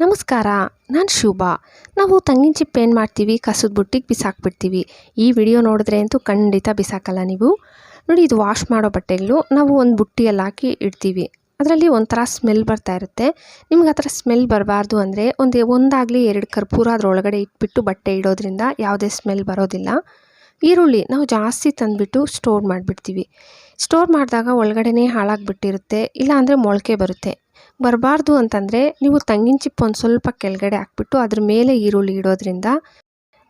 ನಮಸ್ಕಾರ, ನಾನು ಶುಭಾ. ನಾವು ತಂಗಿನ ಚಿಪ್ಪು ಏನು ಮಾಡ್ತೀವಿ, ಕಸದ ಬುಟ್ಟಿಗೆ ಬಿಸಾಕ್ಬಿಡ್ತೀವಿ. ಈ ವಿಡಿಯೋ ನೋಡಿದ್ರೆ ಅಂತೂ ಖಂಡಿತ ಬಿಸಾಕಲ್ಲ ನೀವು. ನೋಡಿ, ಇದು ವಾಶ್ ಮಾಡೋ ಬಟ್ಟೆಗಳು ನಾವು ಒಂದು ಬುಟ್ಟಿಯಲ್ಲಿ ಹಾಕಿ ಇಡ್ತೀವಿ. ಅದರಲ್ಲಿ ಒಂಥರ ಸ್ಮೆಲ್ ಬರ್ತಾ ಇರುತ್ತೆ. ನಿಮ್ಗೆ ಆ ಥರ ಸ್ಮೆಲ್ ಬರಬಾರ್ದು ಅಂದರೆ ಒಂದಾಗಲಿ 2 ಕರ್ಪೂರ ಅದರೊಳಗಡೆ ಇಟ್ಬಿಟ್ಟು ಬಟ್ಟೆ ಇಡೋದ್ರಿಂದ ಯಾವುದೇ ಸ್ಮೆಲ್ ಬರೋದಿಲ್ಲ. ಈರುಳ್ಳಿ ನಾವು ಜಾಸ್ತಿ ತಂದುಬಿಟ್ಟು ಸ್ಟೋರ್ ಮಾಡಿಬಿಡ್ತೀವಿ. ಸ್ಟೋರ್ ಮಾಡಿದಾಗ ಒಳಗಡೆನೇ ಹಾಳಾಗಿಬಿಟ್ಟಿರುತ್ತೆ, ಇಲ್ಲ ಅಂದರೆ ಮೊಳಕೆ ಬರಬಾರ್ದು ಅಂತಂದರೆ ನೀವು ತಂಗಿನ ಚಿಪ್ಪು ಒಂದು ಸ್ವಲ್ಪ ಕೆಳಗಡೆ ಹಾಕ್ಬಿಟ್ಟು ಅದ್ರ ಮೇಲೆ ಈರುಳ್ಳಿ ಇಡೋದ್ರಿಂದ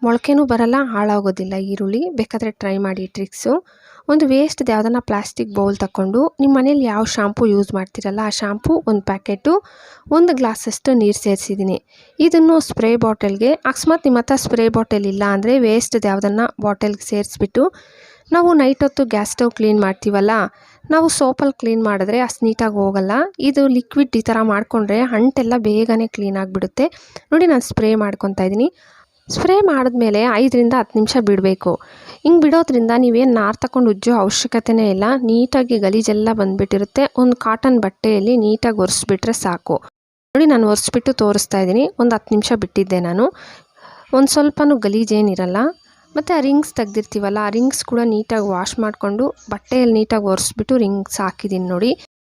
ಮೊಳಕೆನೂ ಬರಲ್ಲ, ಹಾಳಾಗೋದಿಲ್ಲ ಈರುಳ್ಳಿ. ಬೇಕಾದರೆ ಟ್ರೈ ಮಾಡಿ ಟ್ರಿಕ್ಸು. ಒಂದು ವೇಸ್ಟ್ದು ಯಾವುದನ್ನ ಪ್ಲಾಸ್ಟಿಕ್ ಬೌಲ್ ತಗೊಂಡು ನಿಮ್ಮ ಮನೇಲಿ ಯಾವ ಶಾಂಪೂ ಯೂಸ್ ಮಾಡ್ತೀರಲ್ಲ ಆ ಶಾಂಪೂ ಒಂದು ಪ್ಯಾಕೆಟು 1 ಗ್ಲಾಸಷ್ಟು ನೀರು ಸೇರಿಸಿದ್ದೀನಿ. ಇದನ್ನು ಸ್ಪ್ರೇ ಬಾಟಲ್ಗೆ, ಅಕಸ್ಮಾತ್ ನಿಮ್ಮ ಹತ್ರ ಸ್ಪ್ರೇ ಬಾಟಲ್ ಇಲ್ಲ ಅಂದರೆ ವೇಸ್ಟ್ದು ಯಾವುದನ್ನು ಬಾಟಲ್ಗೆ ಸೇರಿಸ್ಬಿಟ್ಟು ನಾವು ನೈಟ್ ಹೊತ್ತು ಗ್ಯಾಸ್ ಸ್ಟವ್ ಕ್ಲೀನ್ ಮಾಡ್ತೀವಲ್ಲ, ನಾವು ಸೋಪಲ್ಲಿ ಕ್ಲೀನ್ ಮಾಡಿದ್ರೆ ಅಷ್ಟು ನೀಟಾಗಿ ಹೋಗಲ್ಲ. ಇದು ಲಿಕ್ವಿಡ್ ಈ ಥರ ಮಾಡಿಕೊಂಡ್ರೆ ಅಂಟೆಲ್ಲ ಬೇಗನೆ ಕ್ಲೀನ್ ಆಗಿಬಿಡುತ್ತೆ. ನೋಡಿ, ನಾನು ಸ್ಪ್ರೇ ಮಾಡ್ಕೊತಾ ಇದ್ದೀನಿ. ಸ್ಪ್ರೇ ಮಾಡಿದ್ಮೇಲೆ 5 ರಿಂದ 10 ನಿಮಿಷ ಬಿಡಬೇಕು. ಹಿಂಗೆ ಬಿಡೋದ್ರಿಂದ ನೀವೇನು ನಾರು ತಗೊಂಡು ಉಜ್ಜೋ ಅವಶ್ಯಕತೆನೇ ಇಲ್ಲ. ನೀಟಾಗಿ ಗಲೀಜೆಲ್ಲ ಬಂದುಬಿಟ್ಟಿರುತ್ತೆ. ಒಂದು ಕಾಟನ್ ಬಟ್ಟೆಯಲ್ಲಿ ನೀಟಾಗಿ ಒರೆಸ್ಬಿಟ್ರೆ ಸಾಕು. ನೋಡಿ, ನಾನು ಒರೆಸ್ಬಿಟ್ಟು ತೋರಿಸ್ತಾ ಇದ್ದೀನಿ. ಒಂದು 10 ನಿಮಿಷ ಬಿಟ್ಟಿದ್ದೆ ನಾನು. ಒಂದು ಸ್ವಲ್ಪನೂ ಗಲೀಜೇನಿರಲ್ಲ. ಮತ್ತು ಆ ರಿಂಗ್ಸ್ ತೆಗ್ದಿರ್ತೀವಲ್ಲ, ಆ ರಿಂಗ್ಸ್ ಕೂಡ ನೀಟಾಗಿ ವಾಶ್ ಮಾಡಿಕೊಂಡು ಬಟ್ಟೆಯಲ್ಲಿ ನೀಟಾಗಿ ಒರೆಸ್ಬಿಟ್ಟು ರಿಂಗ್ಸ್ ಹಾಕಿದ್ದೀನಿ. ನೋಡಿ,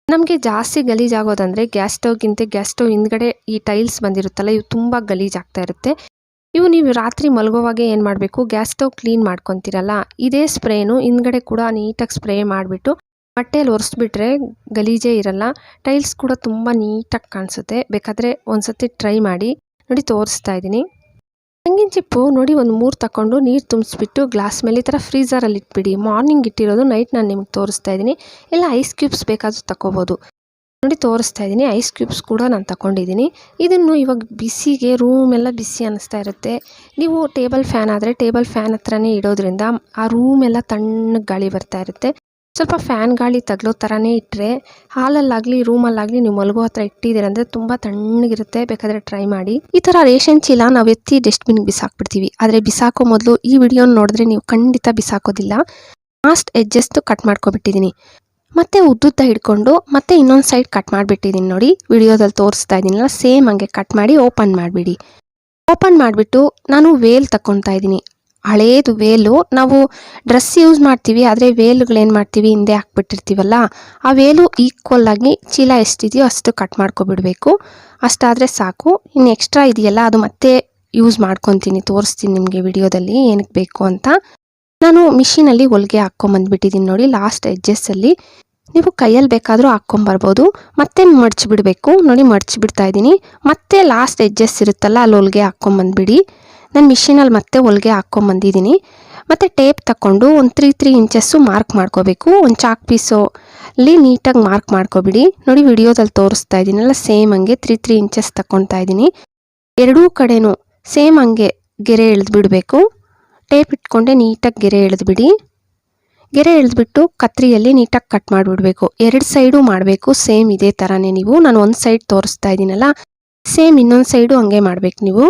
ನಮಗೆ ಜಾಸ್ತಿ ಗಲೀಜಾಗೋದಂದರೆ ಗ್ಯಾಸ್ ಸ್ಟವ್ ಹಿಂದ್ಗಡೆ ಈ ಟೈಲ್ಸ್ ಬಂದಿರುತ್ತಲ್ಲ, ಇವು ತುಂಬ ಗಲೀಜಾಗ್ತಾ ಇರುತ್ತೆ. ಇವು ನೀವು ರಾತ್ರಿ ಮಲಗೋವಾಗ ಏನು ಮಾಡಬೇಕು, ಗ್ಯಾಸ್ ಸ್ಟವ್ ಕ್ಲೀನ್ ಮಾಡ್ಕೊತೀರಲ್ಲ, ಇದೇ ಸ್ಪ್ರೇನು ಹಿಂದ್ಗಡೆ ಕೂಡ ನೀಟಾಗಿ ಸ್ಪ್ರೇ ಮಾಡಿಬಿಟ್ಟು ಬಟ್ಟೆಯಲ್ಲಿ ಒರೆಸ್ಬಿಟ್ರೆ ಗಲೀಜೇ ಇರಲ್ಲ. ಟೈಲ್ಸ್ ಕೂಡ ತುಂಬ ನೀಟಾಗಿ ಕಾಣಿಸುತ್ತೆ. ಬೇಕಾದರೆ ಒಂದು ಸತಿ ಟ್ರೈ ಮಾಡಿ. ನೋಡಿ, ತೋರಿಸ್ತಾ ಇದ್ದೀನಿ. ತಂಗಿನ ಚಿಪ್ಪು ನೋಡಿ, ಒಂದು 3 ತಗೊಂಡು ನೀರು ತುಂಬಿಸ್ಬಿಟ್ಟು ಗ್ಲಾಸ್ ಮೇಲೆ ಈ ಥರ ಫ್ರೀಝರಲ್ಲಿ ಇಟ್ಬಿಡಿ. ಮಾರ್ನಿಂಗ್ ಇಟ್ಟಿರೋದು ನೈಟ್ ನಾನು ನಿಮ್ಗೆ ತೋರಿಸ್ತಾ ಇದ್ದೀನಿ. ಇಲ್ಲ ಐಸ್ ಕ್ಯೂಬ್ಸ್ ಬೇಕಾದರೂ ತಗೋಬೋದು. ನೋಡಿ, ತೋರಿಸ್ತಾ ಇದ್ದೀನಿ. ಐಸ್ ಕ್ಯೂಬ್ಸ್ ಕೂಡ ನಾನು ತಗೊಂಡಿದ್ದೀನಿ. ಇದನ್ನು ಇವಾಗ ಬಿಸಿಗೆ ರೂಮೆಲ್ಲ ಬಿಸಿ ಅನ್ನಿಸ್ತಾ ಇರುತ್ತೆ. ನೀವು ಟೇಬಲ್ ಫ್ಯಾನ್ ಆದರೆ ಟೇಬಲ್ ಫ್ಯಾನ್ ಹತ್ರನೇ ಇಡೋದ್ರಿಂದ ಆ ರೂಮೆಲ್ಲ ತಣ್ಣಗೆ ಗಾಳಿ ಬರ್ತಾ ಇರುತ್ತೆ. ಸ್ವಲ್ಪ ಫ್ಯಾನ್ ಗಾಳಿ ತಗಲೋ ಥರನೇ ಇಟ್ಟರೆ, ಹಾಲಲ್ಲಾಗಲಿ ರೂಮಲ್ಲಾಗಲಿ ನೀವು ಮಲಗೋ ಹತ್ರ ಇಟ್ಟಿದ್ದೀರಂದರೆ ತುಂಬ ತಣ್ಣಗಿರುತ್ತೆ. ಬೇಕಾದರೆ ಟ್ರೈ ಮಾಡಿ. ಈ ಥರ ರೇಷನ್ ಚೀಲ ನಾವು ಎತ್ತಿ ಡಸ್ಟ್ಬಿನ್ಗೆ ಬಿಸಾಕ್ಬಿಡ್ತೀವಿ. ಆದರೆ ಬಿಸಾಕೋ ಮೊದಲು ಈ ವಿಡಿಯೋನ ನೋಡಿದ್ರೆ ನೀವು ಖಂಡಿತ ಬಿಸಾಕೋದಿಲ್ಲ. Last ಎಡ್ಜಸ್ಟು cut ಮಾಡ್ಕೊಬಿಟ್ಟಿದ್ದೀನಿ. ಮತ್ತೆ ಉದ್ದುದ್ದ ಹಿಡ್ಕೊಂಡು ಮತ್ತೆ ಇನ್ನೊಂದು ಸೈಡ್ ಕಟ್ ಮಾಡಿಬಿಟ್ಟಿದ್ದೀನಿ. ನೋಡಿ, ವಿಡಿಯೋದಲ್ಲಿ ತೋರಿಸ್ತಾ ಇದ್ದೀನಲ್ಲ, ಸೇಮ್ ಹಂಗೆ ಕಟ್ ಮಾಡಿ ಓಪನ್ ಮಾಡಿಬಿಡಿ. ಓಪನ್ ಮಾಡಿಬಿಟ್ಟು ನಾನು ವೇಲ್ ತಗೊತಾ ಇದ್ದೀನಿ. ಹಳೇದು ವೇಲು. ನಾವು ಡ್ರೆಸ್ ಯೂಸ್ ಮಾಡ್ತೀವಿ, ಆದರೆ ವೇಲುಗಳೇನು ಮಾಡ್ತೀವಿ, ಹಿಂದೆ ಹಾಕ್ಬಿಟ್ಟಿರ್ತೀವಲ್ಲ, ಆ ವೇಲು ಈಕ್ವಲ್ ಆಗಿ ಚೀಲ ಎಷ್ಟಿದೆಯೋ ಅಷ್ಟು ಕಟ್ ಮಾಡ್ಕೊಬಿಡಬೇಕು. ಅಷ್ಟಾದರೆ ಸಾಕು. ಇನ್ನು ಎಕ್ಸ್ಟ್ರಾ ಇದೆಯಲ್ಲ ಅದು ಮತ್ತೆ ಯೂಸ್ ಮಾಡ್ಕೊತೀನಿ. ತೋರಿಸ್ತೀನಿ ನಿಮಗೆ ವಿಡಿಯೋದಲ್ಲಿ ಏನಕ್ಕೆ ಬೇಕು ಅಂತ. ನಾನು ಮಿಷಿನಲ್ಲಿ ಹೊಲಿಗೆ ಹಾಕ್ಕೊಂಬಂದ್ಬಿಟ್ಟಿದ್ದೀನಿ. ನೋಡಿ, ಲಾಸ್ಟ್ ಎಡ್ಜಸ್ಸಲ್ಲಿ ನೀವು ಕೈಯಲ್ಲಿ ಬೇಕಾದರೂ ಹಾಕ್ಕೊಂಬರ್ಬೋದು. ಮತ್ತೆ ಮಡ್ಚಿಬಿಡಬೇಕು. ನೋಡಿ, ಮಡ್ಚಿಬಿಡ್ತಾ ಇದ್ದೀನಿ. ಮತ್ತೆ ಲಾಸ್ಟ್ ಎಡ್ಜಸ್ ಇರುತ್ತಲ್ಲ, ಅಲ್ಲಿ ಹೊಲಿಗೆ ಹಾಕ್ಕೊಂಬಂದ್ಬಿಡಿ. ನಾನು ಮಿಷಿನಲ್ಲಿ ಮತ್ತೆ ಹೊಲಿಗೆ ಹಾಕ್ಕೊಂಬಂದಿದ್ದೀನಿ. ಮತ್ತು ಟೇಪ್ ತಗೊಂಡು ಒಂದು 3 ಇಂಚಸ್ಸು ಮಾರ್ಕ್ ಮಾಡ್ಕೋಬೇಕು. ಒಂದು ಚಾಕ್ ಪೀಸಲ್ಲಿ ನೀಟಾಗಿ ಮಾರ್ಕ್ ಮಾಡ್ಕೊಬಿಡಿ. ನೋಡಿ, ವಿಡಿಯೋದಲ್ಲಿ ತೋರಿಸ್ತಾ ಇದ್ದೀನಲ್ಲ, ಸೇಮ್ ಹಂಗೆ 3 ಇಂಚಸ್ ತಗೊತಾ ಇದ್ದೀನಿ. ಎರಡೂ ಕಡೆನೂ ಸೇಮ್ ಹಂಗೆ ಗೆರೆ ಎಳೆದ್ಬಿಡಬೇಕು. ಟೇಪ್ ಇಟ್ಕೊಂಡೆ ನೀಟಾಗಿ ಗೆರೆ ಎಳೆದ್ಬಿಡಿ. ಗೆರೆ ಎಳೆದ್ಬಿಟ್ಟು ಕತ್ರಿಯಲ್ಲಿ ನೀಟಾಗಿ ಕಟ್ ಮಾಡಿಬಿಡಬೇಕು. 2 ಸೈಡು ಮಾಡಬೇಕು. ಸೇಮ್ ಇದೇ ಥರನೇ ನೀವು. ನಾನು ಒಂದು ಸೈಡ್ ತೋರಿಸ್ತಾ ಇದ್ದೀನಲ್ಲ, ಸೇಮ್ ಇನ್ನೊಂದು ಸೈಡು ಹಂಗೆ ಮಾಡಬೇಕು ನೀವು.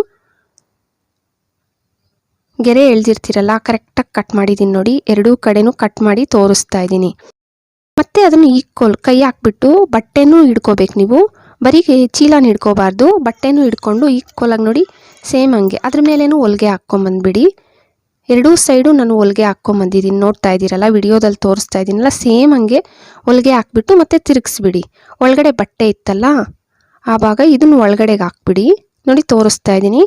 ಗೆರೆ ಎಳ್ದಿರ್ತೀರಲ್ಲ, ಕರೆಕ್ಟಾಗಿ ಕಟ್ ಮಾಡಿದ್ದೀನಿ. ನೋಡಿ, ಎರಡೂ ಕಡೆನೂ ಕಟ್ ಮಾಡಿ ತೋರಿಸ್ತಾ ಇದ್ದೀನಿ. ಮತ್ತೆ ಅದನ್ನು ಈಕ್ವಲ್ ಕೈ ಹಾಕ್ಬಿಟ್ಟು ಬಟ್ಟೆನೂ ಹಿಡ್ಕೋಬೇಕು ನೀವು. ಬರೀ ಚೀಲನ ಹಿಡ್ಕೋಬಾರ್ದು, ಬಟ್ಟೆನೂ ಹಿಡ್ಕೊಂಡು ಈಕ್ವಲಾಗಿ ನೋಡಿ ಸೇಮ್ ಹಂಗೆ ಅದ್ರ ಮೇಲೇನೂ ಹೊಲಿಗೆ ಹಾಕ್ಕೊಂಬಂದ್ಬಿಡಿ. ಎರಡೂ ಸೈಡು ನಾನು ಹೊಲಿಗೆ ಹಾಕ್ಕೊಂಬಂದಿದ್ದೀನಿ. ನೋಡ್ತಾ ಇದ್ದೀರಲ್ಲ, ವಿಡಿಯೋದಲ್ಲಿ ತೋರಿಸ್ತಾ ಇದ್ದೀನಲ್ಲ, ಸೇಮ್ ಹಂಗೆ ಹೊಲಿಗೆ ಹಾಕ್ಬಿಟ್ಟು ಮತ್ತೆ ತಿರುಗಿಸ್ಬಿಡಿ. ಒಳಗಡೆ ಬಟ್ಟೆ ಇತ್ತಲ್ಲ ಆ ಭಾಗ ಇದನ್ನು ಒಳಗಡೆಗೆ ಹಾಕ್ಬಿಡಿ. ನೋಡಿ, ತೋರಿಸ್ತಾ ಇದ್ದೀನಿ.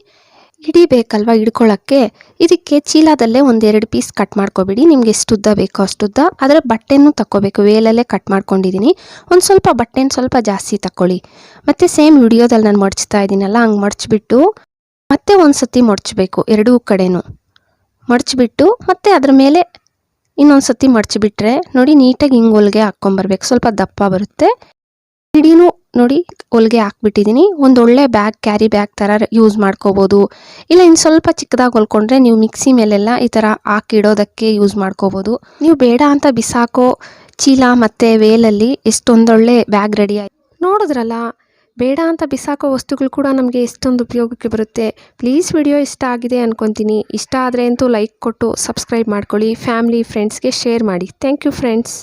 ಹಿಡಿಬೇಕಲ್ವ ಹಿಡ್ಕೊಳ್ಳೋಕ್ಕೆ. ಇದಕ್ಕೆ ಚೀಲದಲ್ಲೇ 1-2 ಪೀಸ್ ಕಟ್ ಮಾಡ್ಕೊಬಿಡಿ. ನಿಮ್ಗೆ ಎಷ್ಟು ಉದ್ದ ಬೇಕೋ ಅಷ್ಟುದ್ದ. ಆದರೆ ಬಟ್ಟೆನೂ ತಕ್ಕೋಬೇಕು. ವೇಲಲ್ಲೇ ಕಟ್ ಮಾಡ್ಕೊಂಡಿದ್ದೀನಿ. ಒಂದು ಸ್ವಲ್ಪ ಬಟ್ಟೆನ ಸ್ವಲ್ಪ ಜಾಸ್ತಿ ತಗೊಳ್ಳಿ. ಮತ್ತು ಸೇಮ್ ವಿಡಿಯೋದಲ್ಲಿ ನಾನು ಮಡ್ಚ್ತಾ ಇದ್ದೀನಲ್ಲ, ಹಂಗೆ ಮಡ್ಚಿಬಿಟ್ಟು ಮತ್ತೆ ಒಂದು ಸತಿ ಮಡ್ಚಬೇಕು. ಎರಡೂ ಕಡೆನೂ ಮಡ್ಚಿಬಿಟ್ಟು ಮತ್ತೆ ಅದ್ರ ಮೇಲೆ ಇನ್ನೊಂದು ಸತಿ ಮಡ್ಚಿಬಿಟ್ರೆ ನೋಡಿ, ನೀಟಾಗಿ ಹಿಂಗೆ ಹೊಲಿಗೆ ಹಾಕ್ಕೊಂಬರ್ಬೇಕು. ಸ್ವಲ್ಪ ದಪ್ಪ ಬರುತ್ತೆ. ಹಿಡಿನೂ ನೋಡಿ ಹೊಲಿಗೆ ಹಾಕ್ಬಿಟ್ಟಿದ್ದೀನಿ. ಒಂದು ಒಳ್ಳೆ ಕ್ಯಾರಿ ಬ್ಯಾಗ್ ಥರ ಯೂಸ್ ಮಾಡ್ಕೋಬೋದು. ಇಲ್ಲ ಇನ್ನು ಸ್ವಲ್ಪ ಚಿಕ್ಕದಾಗಿ ಹೊಲ್ಕೊಂಡ್ರೆ ನೀವು ಮಿಕ್ಸಿ ಮೇಲೆಲ್ಲ ಈ ಥರ ಹಾಕಿಡೋದಕ್ಕೆ ಯೂಸ್ ಮಾಡ್ಕೋಬೋದು. ನೀವು ಬೇಡ ಅಂತ ಬಿಸಾಕೋ ಚೀಲ ಮತ್ತು ವೇಲಲ್ಲಿ ಎಷ್ಟೊಂದೊಳ್ಳೆ ಬ್ಯಾಗ್ ರೆಡಿ ಆಯ್ತು. ನೋಡಿದ್ರಲ್ಲ, ಬೇಡ ಅಂತ ಬಿಸಾಕೋ ವಸ್ತುಗಳು ಕೂಡ ನಮಗೆ ಎಷ್ಟೊಂದು ಉಪಯೋಗಕ್ಕೆ ಬರುತ್ತೆ. ಪ್ಲೀಸ್ ವಿಡಿಯೋ ಇಷ್ಟ ಆಗಿದೆ ಅಂದ್ಕೊತೀನಿ. ಇಷ್ಟ ಆದರೆ ಅಂತೂ ಲೈಕ್ ಕೊಟ್ಟು ಸಬ್ಸ್ಕ್ರೈಬ್ ಮಾಡ್ಕೊಳ್ಳಿ. ಫ್ಯಾಮಿಲಿ ಫ್ರೆಂಡ್ಸ್ಗೆ ಶೇರ್ ಮಾಡಿ. Thank you friends.